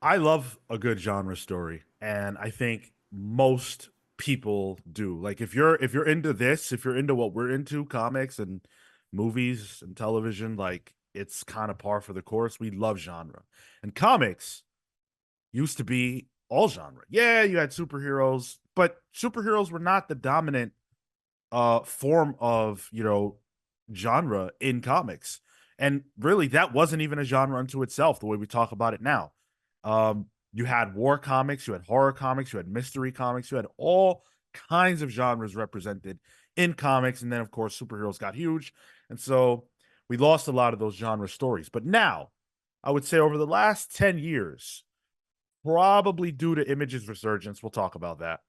I love a good genre story, and I think most people do. Like if you're into this, if you're into what we're into, comics and movies and television, like it's kind of par for the course. We love genre. And comics used to be all genre. Yeah, you had superheroes, but superheroes were not the dominant form of, genre in comics. And really that wasn't even a genre unto itself the way we talk about it now. You had war comics, you had horror comics, you had mystery comics, you had all kinds of genres represented in comics, and then of course superheroes got huge, and so we lost a lot of those genre stories. But now I would say over the last 10 years, probably due to Image's resurgence, we'll talk about that,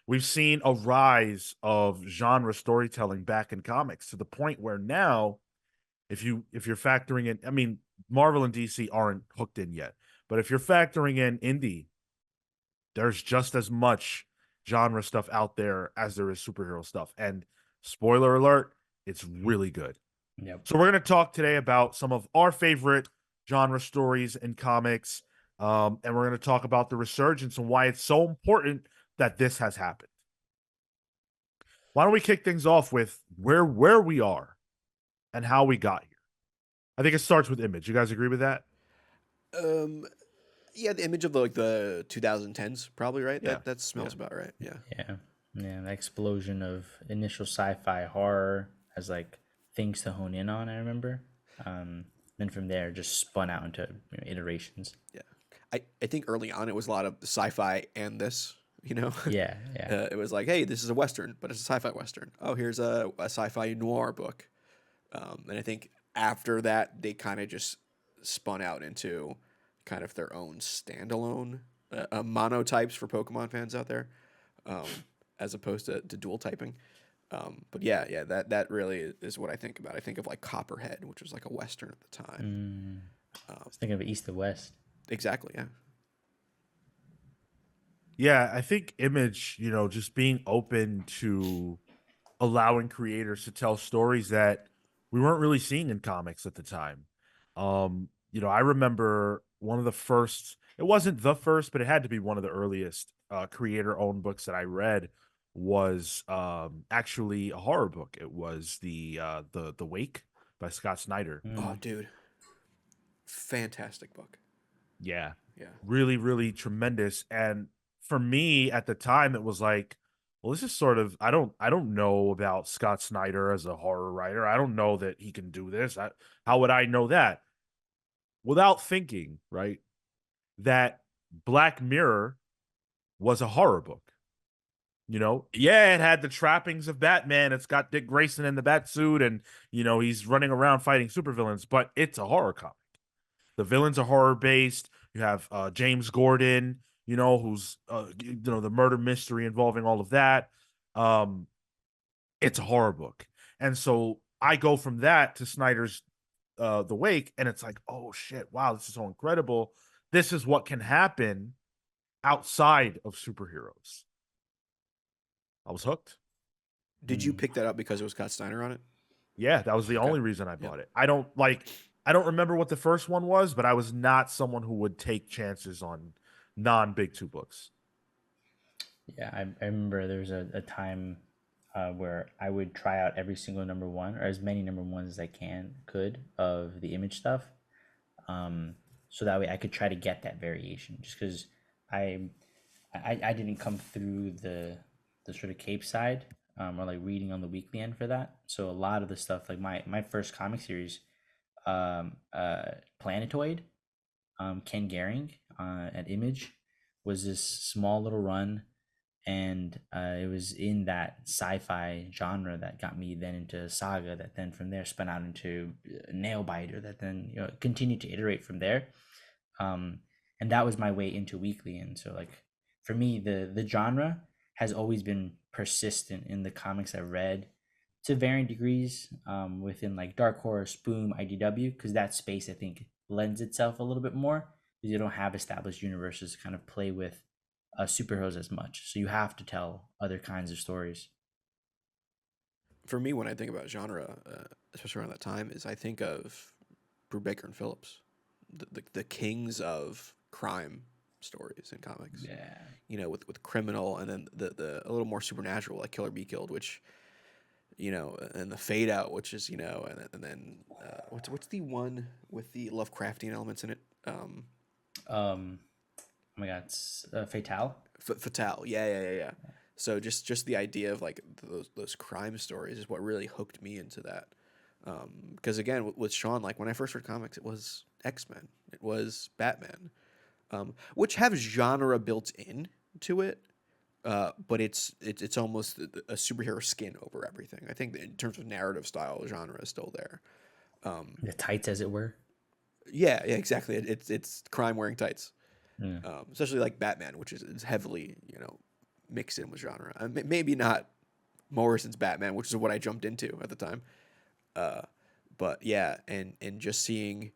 we've seen a rise of genre storytelling back in comics to the point where now if you're factoring in, I mean, Marvel and DC aren't hooked in yet, but if you're factoring in indie, there's just as much genre stuff out there as there is superhero stuff. And spoiler alert, it's really good. Yep. So we're going to talk today about some of our favorite genre stories in comics, and we're going to talk about the resurgence and why it's so important that this has happened. Why don't we kick things off with where we are and how we got here? I think it starts with Image. You guys agree with that? Um, yeah, the image of like the 2010s, probably right. Yeah. That Yeah. smells about right. Yeah. Yeah. Yeah. The explosion of initial sci-fi horror as like things to hone in on. I remember. Then from there, just spun out into iterations. Yeah. I think early on it was a lot of the sci-fi and this. You know, Yeah. Yeah. it was like, hey, this is a western, but it's a sci-fi western. Oh, here's a sci-fi noir book. And I think after that they kind of just spun out into kind of their own standalone monotypes for Pokemon fans out there, um, as opposed to dual typing. But yeah, that really is what I think about. I think of like Copperhead, which was like a western at the time. Mm, I was thinking of East to West. Exactly. Yeah. Yeah, I think Image, just being open to allowing creators to tell stories that we weren't really seeing in comics at the time. I remember one of the first, it wasn't the first, but it had to be one of the earliest creator owned books that I read was actually a horror book. It was the Wake by Scott Snyder. Oh, Mm, dude, fantastic book. Yeah. Yeah. Really, really tremendous. And for me at the time, it was like, well, this is sort of I don't know about Scott Snyder as a horror writer. I don't know that he can do this. How would I know that? Without thinking, right? That Black Mirror was a horror book. Yeah, it had the trappings of Batman. It's got Dick Grayson in the bat suit, and he's running around fighting supervillains, but it's a horror comic. The villains are horror based. You have James Gordon, who's the murder mystery involving all of that. Um, it's a horror book, and so I go from that to Snyder's The Wake, and it's like, oh shit, wow, this is so incredible. This is what can happen outside of superheroes. I was hooked. Did you mm. pick that up because it was Scott Steiner on it? Yeah, that was the Okay. only reason I Yep. bought it. I don't remember what the first one was, but I was not someone who would take chances on non big two books. Yeah. I remember there was a time where I would try out every single number one or as many number ones as I could of the image stuff. So that way I could try to get that variation just because I, I didn't come through the sort of Cape side or like reading on the weekly end for that. So a lot of the stuff like my first comic series, Planetoid, Ken Gehring at Image was this small little run, and it was in that sci-fi genre that got me then into Saga, that then from there spun out into Nailbiter, that then continued to iterate from there, um, and that was my way into weekly. And so like for me, the genre has always been persistent in the comics I've read to varying degrees, within like dark horror, spoom, IDW, because that space I think lends itself a little bit more because you don't have established universes to kind of play with superheroes as much, so you have to tell other kinds of stories. For me, when I think about genre, especially around that time, is I think of Brubaker and Phillips, the kings of crime stories in comics. Yeah. You know, with criminal, and then the a little more supernatural, like Kill or Be Killed, which, you know, and the Fade Out, which is, you know, and then what's the one with the Lovecraftian elements in it? Um. Oh my God, it's Fatale. Fatale. Yeah. So just the idea of like those crime stories is what really hooked me into that. Because again, with Sean, like when I first read comics, it was X-Men, it was Batman, which have genre built in to it, but it's almost a superhero skin over everything. I think that in terms of narrative style, genre is still there. The tights, as it were. Yeah, exactly. It's crime wearing tights, Yeah. especially like Batman, which is heavily, you know, mixed in with genre. Maybe not Morrison's Batman, which is what I jumped into at the time. But yeah, and just seeing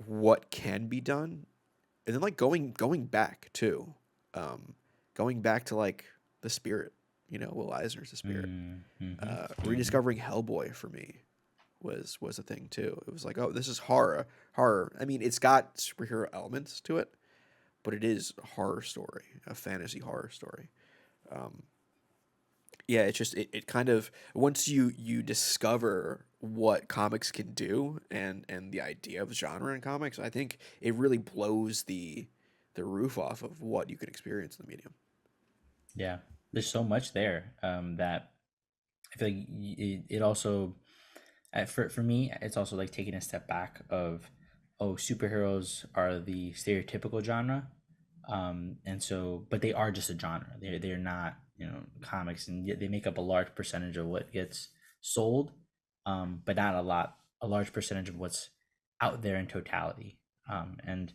what can be done, and then like going back too, going back to like the Spirit, you know, Will Eisner's The Spirit. Rediscovering Hellboy for me was a thing too. It was like, oh, this is horror. I mean, it's got superhero elements to it, but it is a horror story, a fantasy horror story. Yeah, it's just it kind of, once you discover what comics can do, and the idea of genre in comics, I think it really blows the roof off of what you can experience in the medium. Yeah. There's so much there that I feel like it also, for me, it's also like taking a step back of, oh, superheroes are the stereotypical genre. And so, but they are just a genre. They're not, comics, and yet they make up a large percentage of what gets sold, but not a large percentage of what's out there in totality. And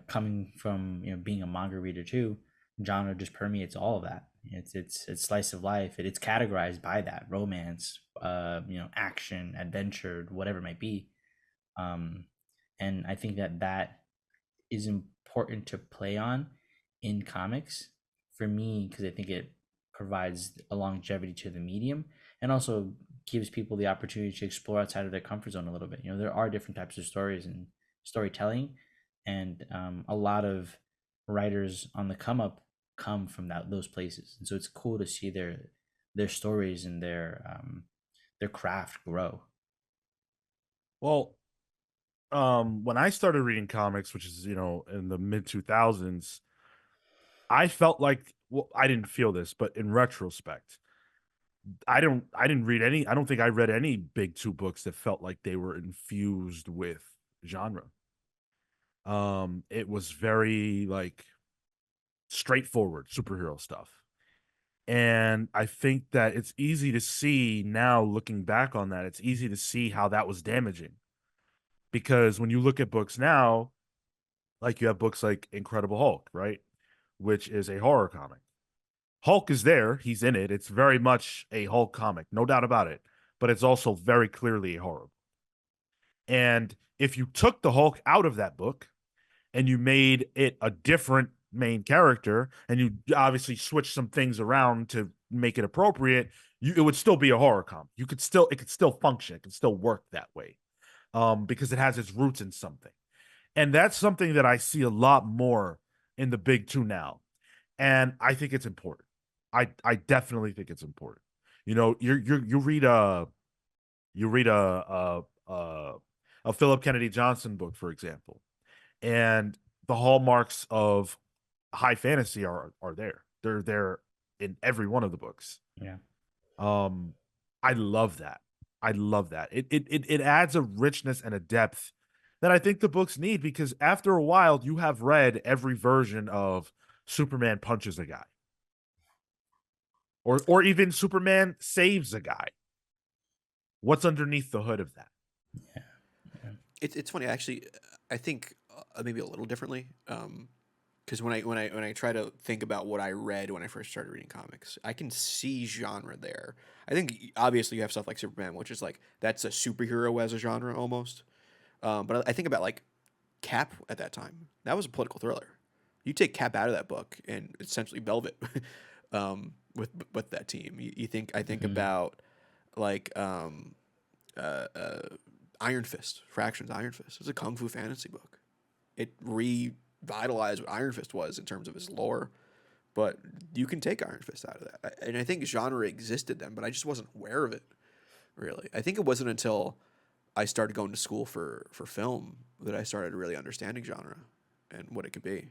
coming from, being a manga reader too, genre just permeates all of that. It's slice of life. It's categorized by that: romance, action, adventure, whatever it might be. Um, and I think that is important to play on in comics for me, because I think it provides a longevity to the medium, and also gives people the opportunity to explore outside of their comfort zone a little bit. There are different types of stories and storytelling, and a lot of writers on the come up come from those places, and so it's cool to see their stories and their craft grow. Well, when I started reading comics, which is, in the mid 2000s, I felt like, well, I didn't feel this, but in retrospect, I don't think I read any big two books that felt like they were infused with genre. It was very like straightforward superhero stuff. And I think that it's easy to see now, looking back on that, it's easy to see how that was damaging. Because when you look at books now, like you have books like Incredible Hulk, right? Which is a horror comic. Hulk is there, he's in it. It's very much a Hulk comic, no doubt about it. But it's also very clearly a horror. And if you took the Hulk out of that book and you made it a different main character, and you obviously switch some things around to make it appropriate, it would still be a horror comic. It could still function. It could still work that way, because it has its roots in something. And that's something that I see a lot more in the big two now. And I think it's important. I definitely think it's important. You read a Philip Kennedy Johnson book, for example, and the hallmarks of high fantasy are there. They're there in every one of the books. Yeah. Um, I love that. I love that. It adds a richness and a depth that I think the books need, because after a while you have read every version of Superman punches a guy, or even Superman saves a guy. What's underneath the hood of that? Yeah. Yeah. It's funny actually. I think maybe a little differently. Because when I try to think about what I read when I first started reading comics, I can see genre there. I think obviously you have stuff like Superman, which is like that's a superhero as a genre almost. But I think about like Cap at that time. That was a political thriller. You take Cap out of that book, and it's essentially Velvet, with that team. I think about like uh, uh, Iron Fist, Fractions Iron Fist. It was a kung fu fantasy book. It vitalize what Iron Fist was in terms of his lore, but you can take Iron Fist out of that. And I think genre existed then, but I just wasn't aware of it, really. I think it wasn't until I started going to school for film that I started really understanding genre and what it could be.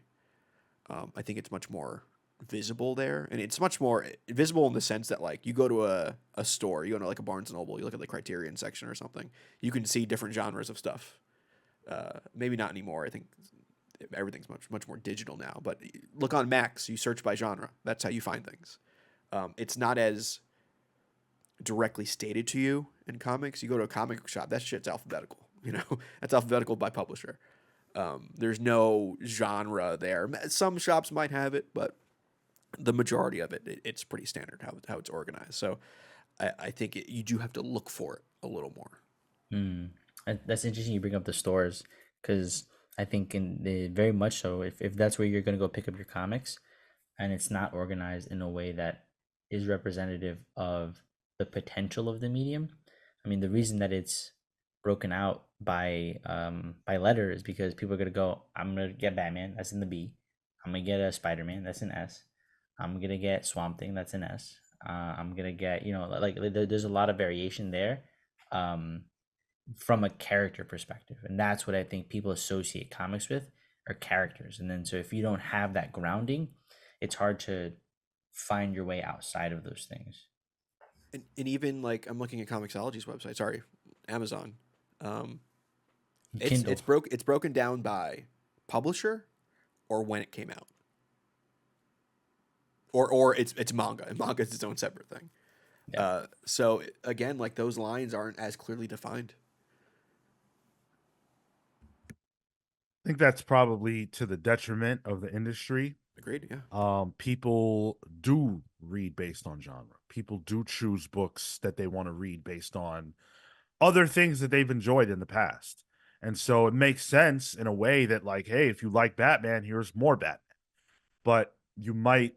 I think it's much more visible there, and it's much more visible in the sense that like you go to a store, you go to like a Barnes and Noble, you look at the Criterion section or something, you can see different genres of stuff. Maybe not anymore. I think everything's much more digital now. But look on Max, you search by genre. That's how you find things. It's not as directly stated to you in comics. You go to a comic book shop, that shit's alphabetical. You know, that's alphabetical by publisher. There's no genre there. Some shops might have it, but the majority of it's pretty standard how it's organized. So I think you do have to look for it a little more. That's interesting you bring up the stores, because I think very much so, if that's where you're going to go pick up your comics and it's not organized in a way that is representative of the potential of the medium. I mean, the reason that it's broken out by letter is because people are going to go, I'm going to get Batman, that's in the B. I'm going to get a Spider-Man, that's an S. I'm going to get Swamp Thing, that's an S. I'm going to get, like there's a lot of variation there. From a character perspective, and that's what I think people associate comics with, are characters. And then so if you don't have that grounding, it's hard to find your way outside of those things. And even like I'm looking at Comixology's website, sorry, Amazon. It's broken down by publisher or when it came out, or it's manga, and manga is its own separate thing. Yeah. So again, like those lines aren't as clearly defined. I think that's probably to the detriment of the industry. Agreed, yeah. People do read based on genre. People do choose books that they want to read based on other things that they've enjoyed in the past. And so it makes sense in a way that, like, hey, if you like Batman, here's more Batman. But you might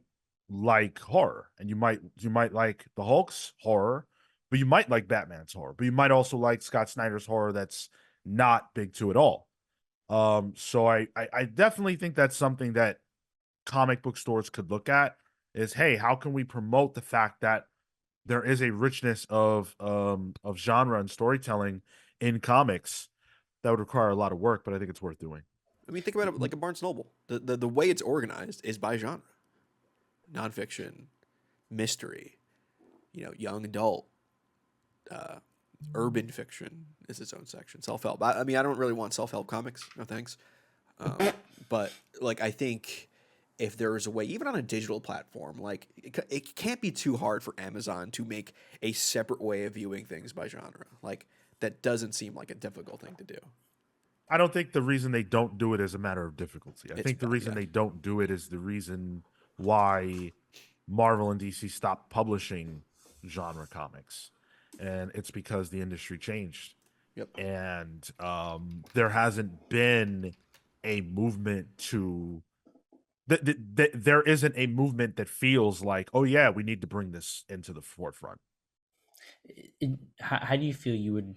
like horror, and you might like the Hulk's horror, but you might like Batman's horror. But you might also like Scott Snyder's horror that's not big two at all. So I definitely think that's something that comic book stores could look at is, hey, how can we promote the fact that there is a richness of genre and storytelling in comics that would require a lot of work, but I think it's worth doing. I mean, think about it like a Barnes Noble. The way it's organized is by genre. Nonfiction, mystery, young adult, urban fiction is its own section. Self-help. I mean, I don't really want self-help comics. No thanks. But like, I think if there is a way, even on a digital platform, like it can't be too hard for Amazon to make a separate way of viewing things by genre. Like that doesn't seem like a difficult thing to do. I don't think the reason they don't do it is a matter of difficulty. I think the reason they don't do it is the reason why Marvel and DC stopped publishing genre comics. And it's because the industry changed. Yep. And there hasn't been a movement to... there isn't a movement that feels like, oh yeah, we need to bring this into the forefront. How do you feel you would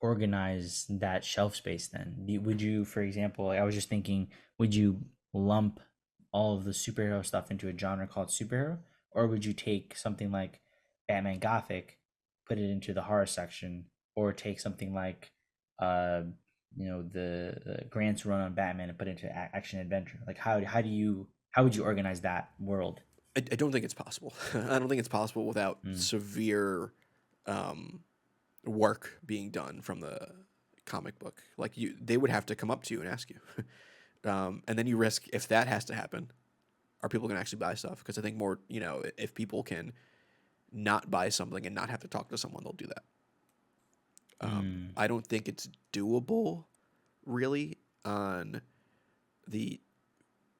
organize that shelf space then? Would you, for example, I was just thinking, would you lump all of the superhero stuff into a genre called superhero? Or would you take something like Batman Gothic, put it into the horror section, or take something like the Grant's run on Batman and put it into action adventure? Like how would you organize that world? I don't think it's possible. I don't think it's possible without severe work being done from the comic book. Like they would have to come up to you and ask you, and then you risk, if that has to happen, are people going to actually buy stuff? Because I think more, if people can not buy something and not have to talk to someone, they'll do that. I don't think it's doable really on the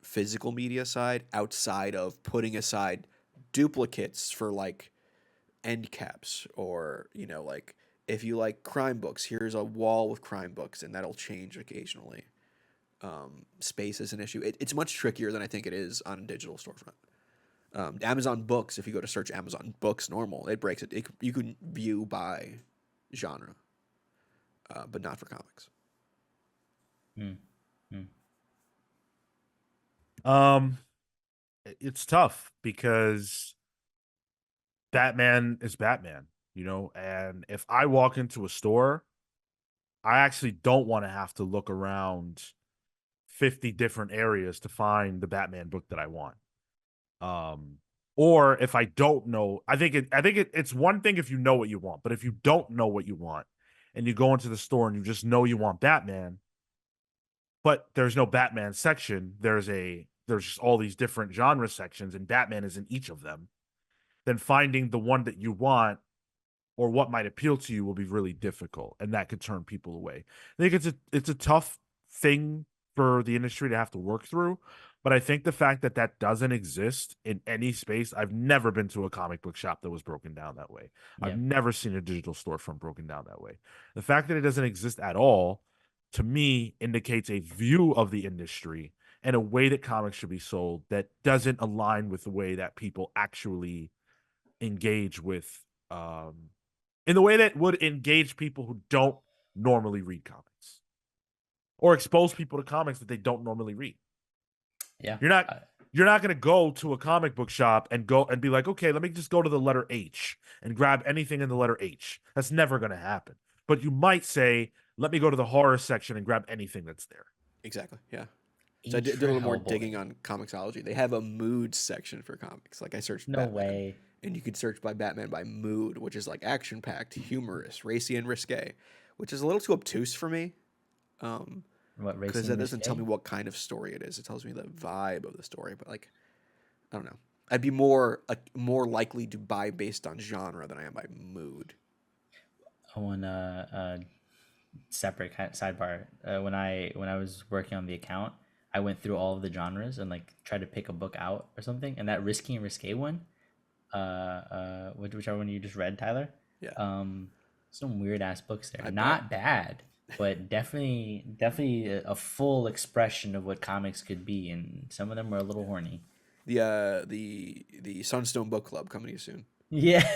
physical media side, outside of putting aside duplicates for like end caps, or like if you like crime books, here's a wall with crime books, and that'll change occasionally. Space is an issue. It's much trickier than I think it is on a digital storefront. Amazon Books, if you go to search Amazon Books normal, it breaks it. You can view by genre, but not for comics. Um, it's tough because Batman is Batman, you know, and if I walk into a store, I actually don't want to have to look around 50 different areas to find the Batman book that I want. Um, or if I don't know, it's one thing if you know what you want, but if you don't know what you want and you go into the store and you just know you want Batman, but there's no Batman section, there's just all these different genre sections and Batman is in each of them, then finding the one that you want or what might appeal to you will be really difficult, and that could turn people away. I think it's a tough thing for the industry to have to work through, but I think the fact that that doesn't exist in any space, I've never been to a comic book shop that was broken down that way. I've Yeah. never seen a digital storefront broken down that way. The fact that it doesn't exist at all, to me, indicates a view of the industry and a way that comics should be sold that doesn't align with the way that people actually engage with in the way that would engage people who don't normally read comics or expose people to comics that they don't normally read. Yeah. You're not you're not going to go to a comic book shop and go and be like, "Okay, let me just go to the letter H and grab anything in the letter H." That's never going to happen. But you might say, "Let me go to the horror section and grab anything that's there." Exactly. Yeah. So I H did a for little more digging Hellboy. on Comixology. They have a mood section for comics. Like I searched No Batman, way. and you could search by Batman by mood, which is like action packed, humorous, racy, and risque, which is a little too obtuse for me. What, Because Racy that and doesn't tell me Risque? what kind of story it is. It tells me the vibe of the story. But like, I don't know. I'd be more likely to buy based on genre than I am by mood. Oh, and separate sidebar. When I was working on the account, I went through all of the genres and like tried to pick a book out or something. And that Risky and Risque one, whichever one you just read, Tyler, Yeah, um, some weird ass books there. I bet. Not bad, but definitely a full expression of what comics could be, and some of them were a little horny. The Sunstone Book Club coming to you soon. Yeah.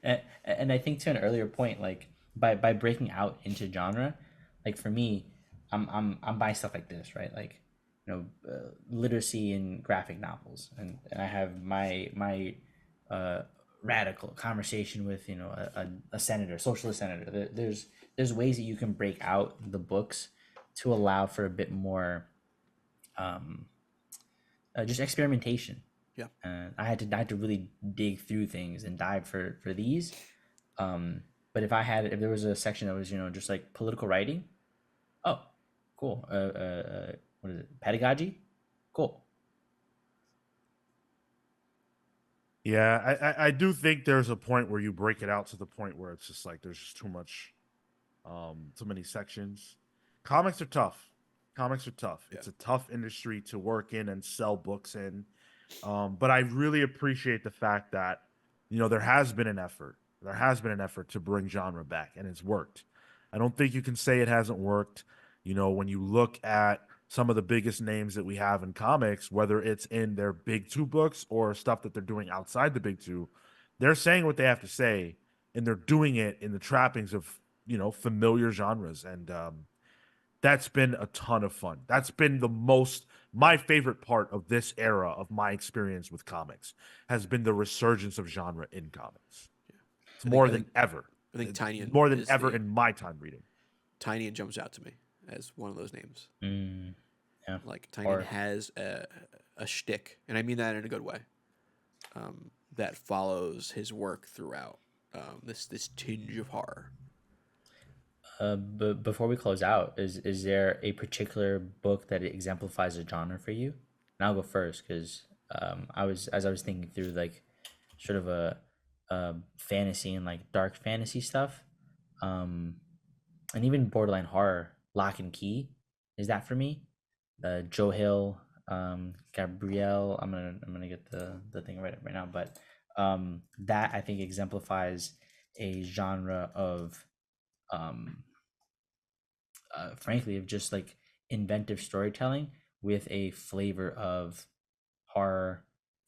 And I think to an earlier point, like by breaking out into genre, like for me, I'm buying stuff like this, right? Like, literacy in graphic novels, and I have my uh, radical conversation with a senator, socialist senator. There's ways that you can break out the books to allow for a bit more um, just experimentation. Yeah, I had to really dig through things and dive for these. But if there was a section that was just like political writing, oh, cool. What is it? Pedagogy, cool. Yeah, I do think there's a point where you break it out to the point where it's just like there's just too much, too many sections. Comics are tough. Comics are tough. yeah. It's a tough industry to work in and sell books in. But I really appreciate the fact that there has been an effort. There has been an effort to bring genre back, and it's worked. I don't think you can say it hasn't worked. When you look at some of the biggest names that we have in comics, whether it's in their big two books or stuff that they're doing outside the big two, they're saying what they have to say, and they're doing it in the trappings of familiar genres, and that's been a ton of fun. That's been my favorite part of this era of my experience with comics has been the resurgence of genre in comics. It's I think more I than think ever. I think It's Tynion more than is ever the in my time reading. Tynion jumps out to me as one of those names. Mm, yeah. Like Tynion Or has a shtick, and I mean that in a good way. That follows his work throughout. This tinge of horror. but before we close out, is there a particular book that exemplifies a genre for you? And I'll go first because I was thinking through like sort of a fantasy and like dark fantasy stuff. Um, and even borderline horror, Lock and Key, is that for me? Joe Hill, Gabrielle. I'm gonna get the thing right now, but that I think exemplifies a genre of um, frankly, of just like inventive storytelling with a flavor of horror,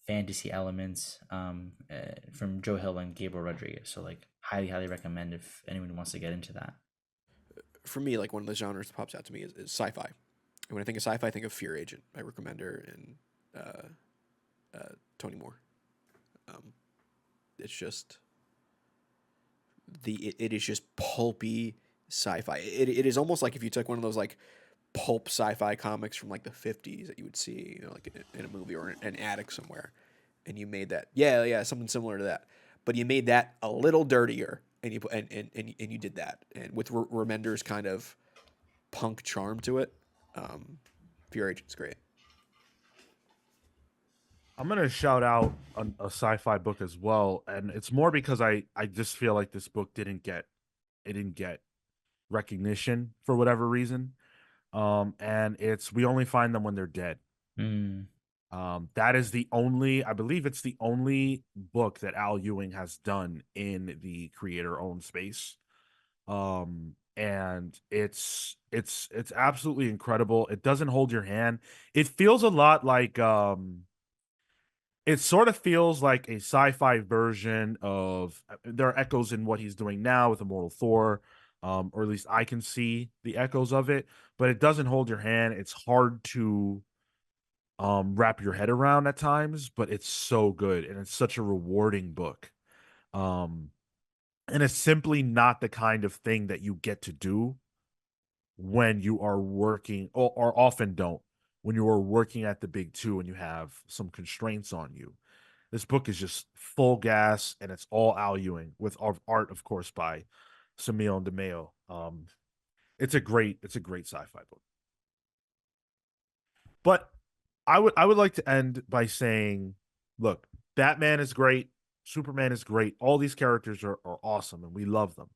fantasy elements from Joe Hill and Gabriel Rodriguez. So like highly recommend if anyone wants to get into that. For me, like one of the genres that pops out to me is sci-fi. And when I think of sci-fi, I think of Fear Agent by Rick Remender and Tony Moore. It's just it is just pulpy sci-fi. It is almost like if you took one of those like pulp sci-fi comics from like the 50s that you would see, like in a movie or an attic somewhere, and you made that something similar to that, but you made that a little dirtier, and you did that, and with Remender's kind of punk charm to it. Fear Agent's great. I'm gonna shout out a sci-fi book as well, and it's more because I just feel like this book didn't get recognition for whatever reason. And it's We Only Find Them When They're Dead. That is I believe it's the only book that Al Ewing has done in the creator-owned space. And it's absolutely incredible. It doesn't hold your hand. It feels a lot like it sort of feels like a sci-fi version of there are echoes in what he's doing now with Immortal Thor, or at least I can see the echoes of it, but it doesn't hold your hand. It's hard to wrap your head around at times, but it's so good, and it's such a rewarding book. And it's simply not the kind of thing that you get to do when you are working, or often don't, when you are working at the big two and you have some constraints on you. This book is just full gas, and it's all Al Ewing with art, of course, by Samuel DeMeo. It's a great sci-fi book. But I would like to end by saying, look, Batman is great, Superman is great. All these characters are awesome, and we love them.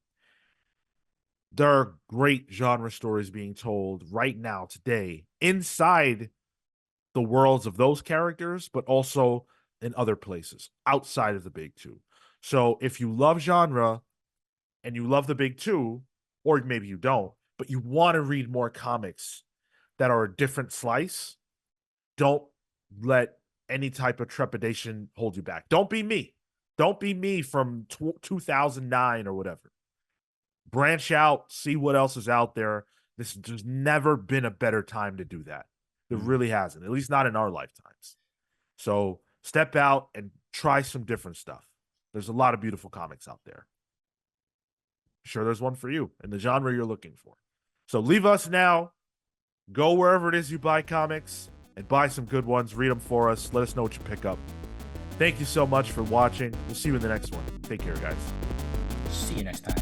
There are great genre stories being told right now, today, inside the worlds of those characters, but also in other places outside of the big two. So if you love genre and you love the big two, or maybe you don't, but you want to read more comics that are a different slice, don't let any type of trepidation hold you back. Don't be me. Don't be me from 2009 or whatever. Branch out, see what else is out there. There's never been a better time to do that. There really hasn't, at least not in our lifetimes. So step out and try some different stuff. There's a lot of beautiful comics out there. Sure, there's one for you in the genre you're looking for. So leave us now. Go wherever it is you buy comics and buy some good ones. Read them for us. Let us know what you pick up. Thank you so much for watching. We'll see you in the next one. Take care, guys. See you next time.